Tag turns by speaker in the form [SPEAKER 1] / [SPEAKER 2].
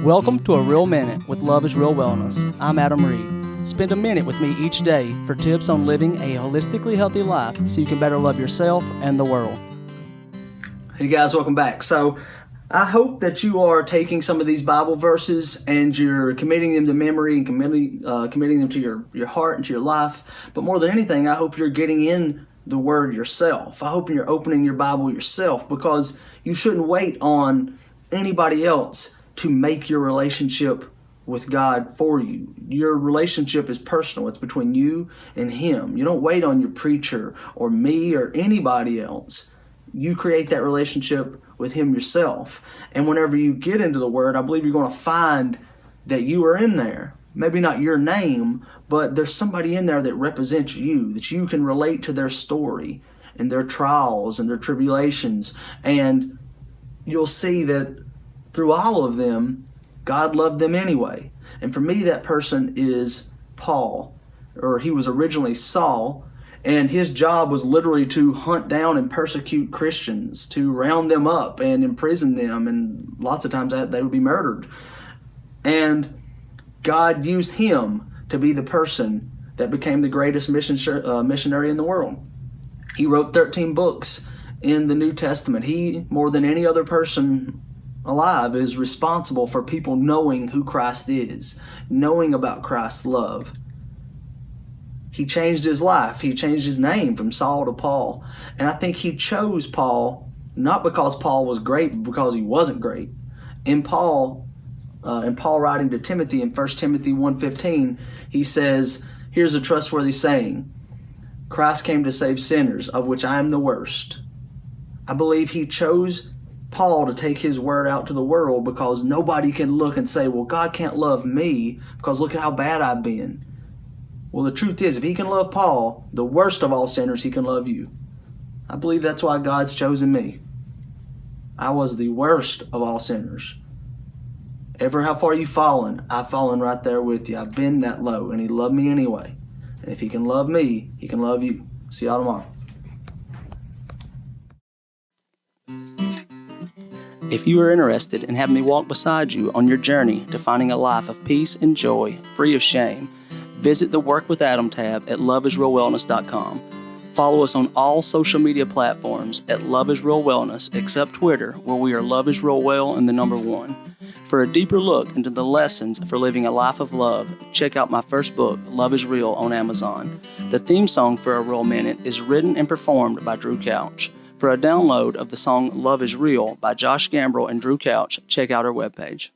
[SPEAKER 1] Welcome to A Real Minute with Love is Real Wellness. I'm Adam Reed. Spend a minute with me each day for tips on living a holistically healthy life so you can better love yourself and the world. Hey guys, welcome back. So I hope that you are taking some of these Bible verses and you're committing them to memory and committing them to your heart and to your life. But more than anything, I hope you're getting in the Word yourself. I hope you're opening your Bible yourself, because you shouldn't wait on anybody else to make your relationship with God for you. Your relationship is personal. It's between you and Him. You don't wait on your preacher or me or anybody else. You create that relationship with Him yourself. And whenever you get into the Word, I believe you're going to find that you are in there. Maybe not your name, but there's somebody in there that represents you, that you can relate to their story and their trials and their tribulations. And you'll see that through all of them, God loved them anyway. And for me, that person is Paul, or he was originally Saul, and his job was literally to hunt down and persecute Christians, to round them up and imprison them, and lots of times they would be murdered. And God used him to be the person that became the greatest missionary in the world. He wrote 13 books in the New Testament. He, more than any other person alive, is responsible for people knowing who Christ is, knowing about Christ's love. He changed his life. He changed his name from Saul to Paul. And I think he chose Paul not because Paul was great, but because he wasn't great. In Paul writing to Timothy in 1 Timothy 1:15, he says, here's a trustworthy saying, Christ came to save sinners, of which I am the worst. I believe he chose Paul to take his word out to the world because nobody can look and say, well, God can't love me because look at how bad I've been. Well, the truth is, if he can love Paul, the worst of all sinners, he can love you. I believe that's why God's chosen me. I was the worst of all sinners. Ever how far you've fallen, I've fallen right there with you. I've been that low, and he loved me anyway. And if he can love me, he can love you. See y'all tomorrow. If you are interested in having me walk beside you on your journey to finding a life of peace and joy, free of shame, visit the Work with Adam tab at loveisrealwellness.com. Follow us on all social media platforms at Love is Real Wellness, except Twitter, where we are Love is Real Well and the number 1. For a deeper look into the lessons for living a life of love, check out my first book, Love is Real, on Amazon. The theme song for A Real Minute is written and performed by Drew Couch. For a download of the song Love is Real by Josh Gambrell and Drew Couch, check out our webpage.